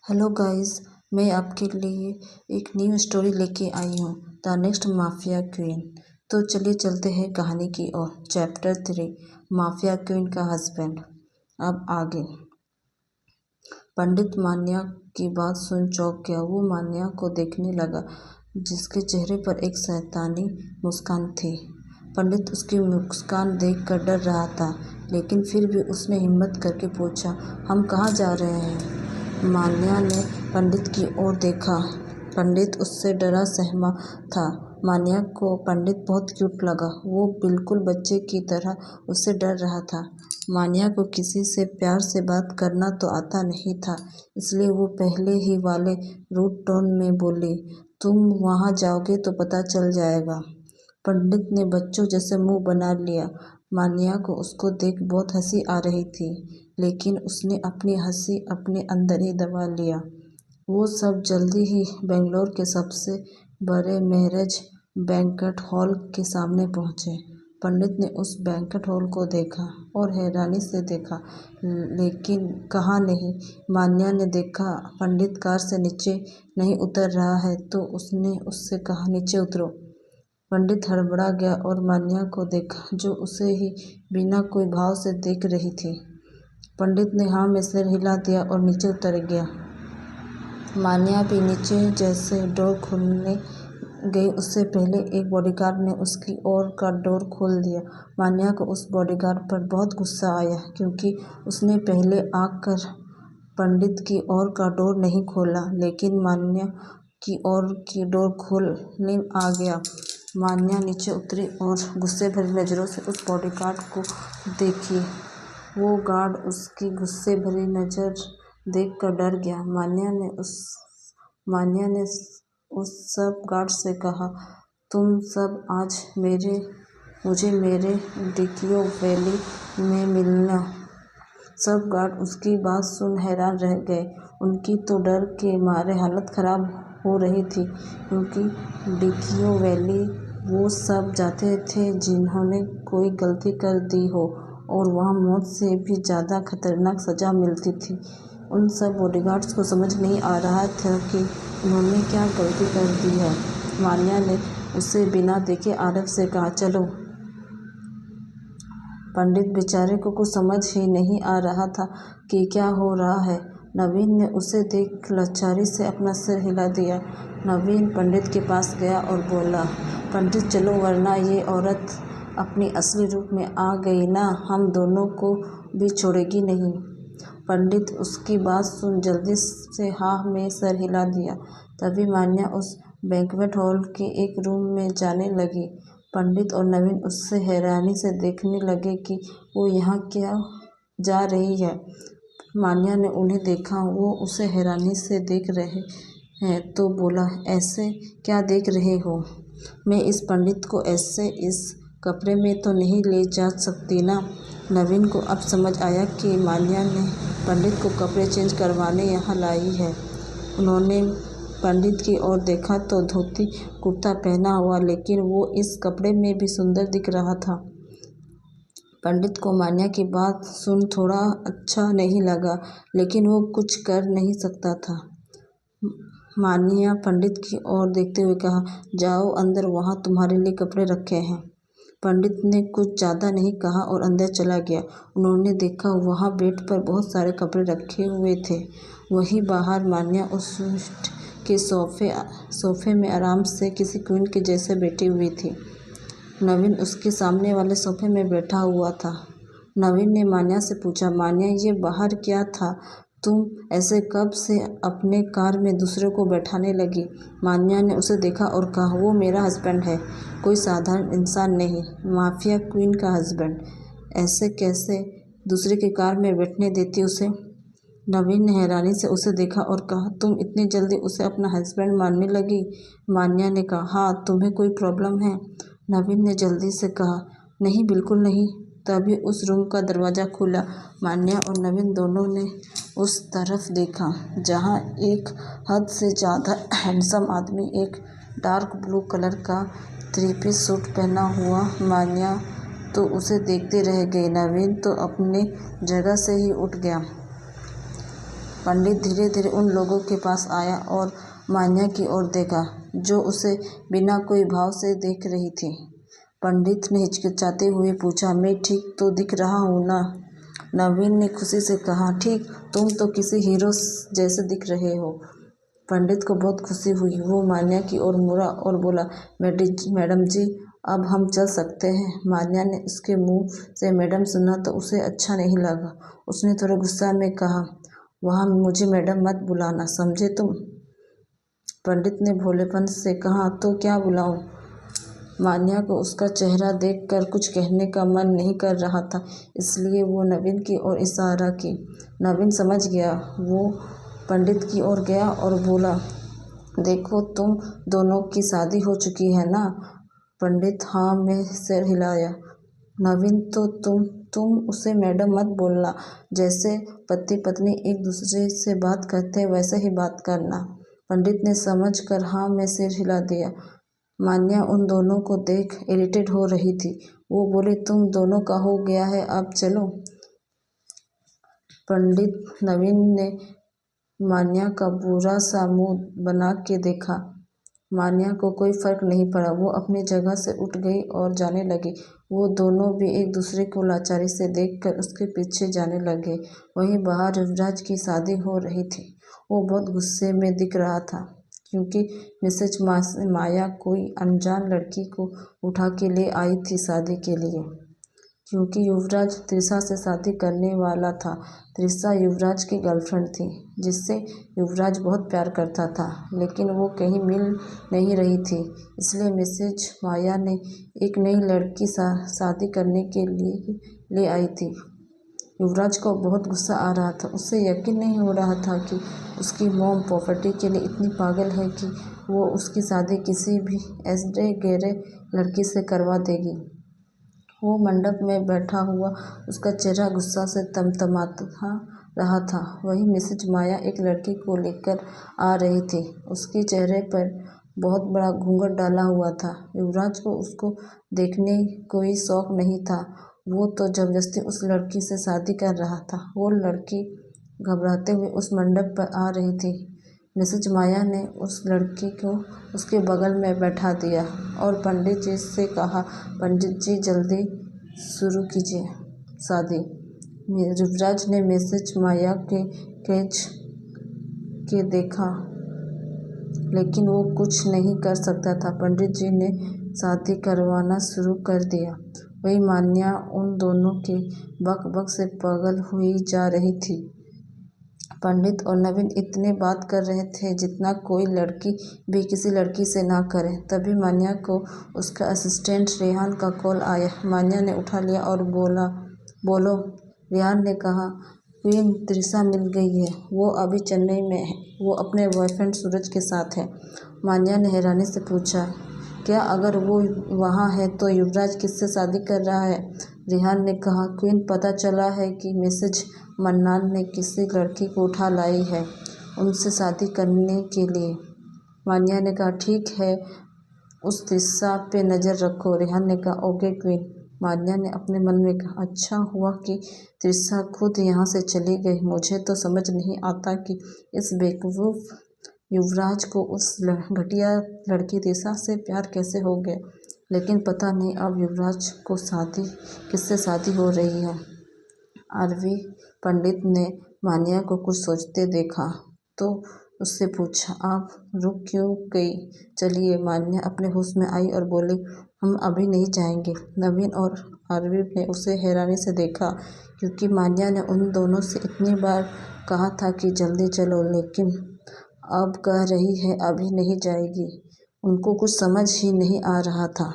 Hello guys, मैं आपके लिए एक न्यू स्टोरी लेके आई हूँ, द नेक्स्ट माफिया क्वीन। तो चलिए चलते हैं कहानी की ओर। चैप्टर 3, माफिया क्वीन का हस्बैंड। अब आगे। पंडित मान्या की बात सुन चौंक गया। वो मान्या को देखने लगा, जिसके चेहरे पर एक शैतानी मुस्कान थी। पंडित उसकी मुस्कान देखकर डर रहा था, लेकिन फिर भी उसने हिम्मत करके पूछा, हम कहाँ जा रहे हैं? मान्या ने पंडित की ओर देखा। पंडित उससे डरा सहमा था। मान्या को पंडित बहुत क्यूट लगा। वो बिल्कुल बच्चे की तरह उससे डर रहा था। मान्या को किसी से प्यार से बात करना तो आता नहीं था, इसलिए वो पहले ही वाले रूड टोन में बोली, तुम वहाँ जाओगे तो पता चल जाएगा। पंडित ने बच्चों जैसे मुंह बना लिया। मान्या को उसको देख बहुत हंसी आ रही थी, लेकिन उसने अपनी हंसी अपने अंदर ही दबा लिया। वो सब जल्दी ही बेंगलोर के सबसे बड़े मैरिज बैंक्वेट हॉल के सामने पहुंचे। पंडित ने उस बैंक्वेट हॉल को देखा और हैरानी से देखा, लेकिन कहा नहीं। मान्या ने देखा पंडित कार से नीचे नहीं उतर रहा है, तो उसने उससे कहा, नीचे उतरो। पंडित हड़बड़ा गया और मान्या को देखा, जो उसे ही बिना कोई भाव से देख रही थी। पंडित ने हाँ में सिर हिला दिया और नीचे उतर गया। मान्या भी नीचे जैसे डोर खोलने गई, उससे पहले एक बॉडीगार्ड ने उसकी ओर का डोर खोल दिया। मान्या को उस बॉडीगार्ड पर बहुत गुस्सा आया, क्योंकि उसने पहले आकर पंडित की ओर का डोर नहीं खोला, लेकिन मान्या की ओर की डोर खोलने आ गया। मान्या नीचे उतरी और गुस्से भरी नज़रों से उस बॉडीगार्ड को देखी। वो गार्ड उसकी गुस्से भरी नज़र देखकर डर गया। मान्या ने उस सब गार्ड से कहा, तुम सब आज मुझे मेरे डिकियो वैली में मिलना। सब गार्ड उसकी बात सुन हैरान रह गए। उनकी तो डर के मारे हालत खराब हो रही थी, क्योंकि डिकियो वैली वो सब जाते थे जिन्होंने कोई गलती कर दी हो, और वहाँ मौत से भी ज़्यादा खतरनाक सज़ा मिलती थी। उन सब बॉडीगार्ड्स को समझ नहीं आ रहा था कि उन्होंने क्या गलती कर दी है। मान्या ने उसे बिना देखे आरव से कहा, चलो। पंडित बेचारे को कुछ समझ ही नहीं आ रहा था कि क्या हो रहा है। नवीन ने उसे देख लाचारी से अपना सिर हिला दिया। नवीन पंडित के पास गया और बोला, पंडित चलो, वरना ये औरत अपनी असली रूप में आ गई ना, हम दोनों को भी छोड़ेगी नहीं। पंडित उसकी बात सुन जल्दी से हाँ में सर हिला दिया। तभी मान्या उस बैंक्वेट हॉल के एक रूम में जाने लगी। पंडित और नवीन उससे हैरानी से देखने लगे कि वो यहाँ क्या जा रही है। मान्या ने उन्हें देखा, वो उसे हैरानी से देख रहे हैं, तो बोला, ऐसे क्या देख रहे हो? मैं इस पंडित को ऐसे इस कपड़े में तो नहीं ले जा सकती ना। नवीन को अब समझ आया कि मान्या ने पंडित को कपड़े चेंज करवाने यहाँ लाई है। उन्होंने पंडित की ओर देखा तो धोती कुर्ता पहना हुआ, लेकिन वो इस कपड़े में भी सुंदर दिख रहा था। पंडित को मान्या की बात सुन थोड़ा अच्छा नहीं लगा, लेकिन वो कुछ कर नहीं सकता था। मान्या पंडित की ओर देखते हुए कहा, जाओ अंदर, वहाँ तुम्हारे लिए कपड़े रखे हैं। पंडित ने कुछ ज़्यादा नहीं कहा और अंदर चला गया। उन्होंने देखा वहाँ बेड पर बहुत सारे कपड़े रखे हुए थे। वहीं बाहर मान्या उस स्वीट के सोफे में आराम से किसी क्वीन के जैसे बैठी हुई थी। नवीन उसके सामने वाले सोफे में बैठा हुआ था। नवीन ने मान्या से पूछा, मान्या ये बाहर क्या था? तुम ऐसे कब से अपने कार में दूसरे को बैठाने लगी? मान्या ने उसे देखा और कहा, वो मेरा हस्बैंड है, कोई साधारण इंसान नहीं, माफिया क्वीन का हस्बैंड। ऐसे कैसे दूसरे की कार में बैठने देती उसे? नवीन ने हैरानी से उसे देखा और कहा, तुम इतनी जल्दी उसे अपना हस्बैंड मानने लगी? मान्या ने कहा, हाँ, तुम्हें कोई प्रॉब्लम है? नवीन ने जल्दी से कहा, नहीं, बिल्कुल नहीं। तभी उस रूम का दरवाज़ा खुला। मान्या और नवीन दोनों ने उस तरफ देखा, जहाँ एक हद से ज़्यादा हैंडसम आदमी एक डार्क ब्लू कलर का 3-पीस सूट पहना हुआ। मान्या तो उसे देखते रह गई। नवीन तो अपने जगह से ही उठ गया। पंडित धीरे धीरे उन लोगों के पास आया और मान्या की ओर देखा, जो उसे बिना कोई भाव से देख रही थी। पंडित ने हिचकिचाते हुए पूछा, मैं ठीक तो दिख रहा हूँ ना? नवीन ने खुशी से कहा, ठीक, तुम तो किसी हीरो जैसे दिख रहे हो। पंडित को बहुत खुशी हुई। वो मान्या की ओर मुड़ा और बोला, मैडम जी, अब हम चल सकते हैं। मान्या ने उसके मुंह से मैडम सुना तो उसे अच्छा नहीं लगा। उसने थोड़े गुस्सा में कहा, वहाँ मुझे मैडम मत बुलाना, समझे तुम? पंडित ने भोलेपन से कहा, तो क्या बुलाऊं? मान्या को उसका चेहरा देखकर कुछ कहने का मन नहीं कर रहा था, इसलिए वो नवीन की ओर इशारा की। नवीन समझ गया। वो पंडित की ओर गया और बोला, देखो, तुम दोनों की शादी हो चुकी है ना? पंडित हाँ में सिर हिलाया। नवीन, तो तुम उसे मैडम मत बोलना। जैसे पति पत्नी एक दूसरे से बात करते हैं वैसे ही बात करना। पंडित ने समझ कर हाँ में सिर हिला दिया। मान्या उन दोनों को देख इरिटेट हो रही थी। वो बोली, तुम दोनों का हो गया है, अब चलो। पंडित नवीन ने मान्या का बुरा सा मुंह बना के देखा। मान्या को कोई फर्क नहीं पड़ा। वो अपनी जगह से उठ गई और जाने लगी। वो दोनों भी एक दूसरे को लाचारी से देखकर उसके पीछे जाने लगे। वहीं बाहर युवराज की शादी हो रही थी। वो बहुत गुस्से में दिख रहा था, क्योंकि मिसेज माया कोई अनजान लड़की को उठा के ले आई थी शादी के लिए। क्योंकि युवराज त्रिशा से शादी करने वाला था। त्रिशा युवराज की गर्लफ्रेंड थी, जिससे युवराज बहुत प्यार करता था, लेकिन वो कहीं मिल नहीं रही थी। इसलिए मिसेज माया ने एक नई लड़की शादी करने के लिए ले आई थी। युवराज को बहुत गुस्सा आ रहा था। उसे यकीन नहीं हो रहा था कि उसकी मॉम प्रॉपर्टी के लिए इतनी पागल है कि वो उसकी शादी किसी भी ऐसे गहरे लड़की से करवा देगी। वो मंडप में बैठा हुआ, उसका चेहरा गुस्सा से तमतमाता रहा था। वहीं मिसेज माया एक लड़की को लेकर आ रही थी। उसके चेहरे पर बहुत बड़ा घूंघट डाला हुआ था। युवराज को उसको देखने कोई शौक नहीं था। वो तो जबरदस्ती उस लड़की से शादी कर रहा था। वो लड़की घबराते हुए उस मंडप पर आ रही थी। मिसेज माया ने उस लड़की को उसके बगल में बैठा दिया और पंडित जी से कहा, पंडित जी, जल्दी शुरू कीजिए शादी। युवराज ने मिसेज माया के खींच के देखा, लेकिन वो कुछ नहीं कर सकता था। पंडित जी ने शादी करवाना शुरू कर दिया। वही मान्या उन दोनों के बक बक से पागल हुई जा रही थी। पंडित और नवीन इतने बात कर रहे थे जितना कोई लड़की भी किसी लड़की से ना करे। तभी मान्या को उसका असिस्टेंट रेहान का कॉल आया। मान्या ने उठा लिया और बोलो। रेहान ने कहा, क्वीन, त्रिशा मिल गई है। वो अभी चेन्नई में है। वो अपने बॉयफ्रेंड सूरज के साथ है। मान्या ने हैरानी से पूछा, क्या अगर वो वहाँ है तो युवराज किससे शादी कर रहा है? रेहान ने कहा, क्वीन, पता चला है कि मिसेज मन्नान ने किसी लड़की को उठा लाई है उनसे शादी करने के लिए। मान्या ने कहा, ठीक है, उस त्रिशा पे नज़र रखो। रेहान ने कहा, ओके क्वीन। मान्या ने अपने मन में कहा, अच्छा हुआ कि त्रिशा खुद यहाँ से चली गई। मुझे तो समझ नहीं आता कि इस बेवकूफ़ युवराज को उस घटिया लड़की त्रिशा से प्यार कैसे हो गया। लेकिन पता नहीं अब युवराज को किससे शादी हो रही है। आरवी पंडित ने मान्या को कुछ सोचते देखा तो उससे पूछा, आप रुक क्यों गई? चलिए। मान्या अपने होश में आई और बोली, हम अभी नहीं जाएंगे। नवीन और आरवी ने उसे हैरानी से देखा, क्योंकि मान्या ने उन दोनों से इतनी बार कहा था कि जल्दी चलो, लेकिन अब कह रही है अभी नहीं जाएगी। उनको कुछ समझ ही नहीं आ रहा था।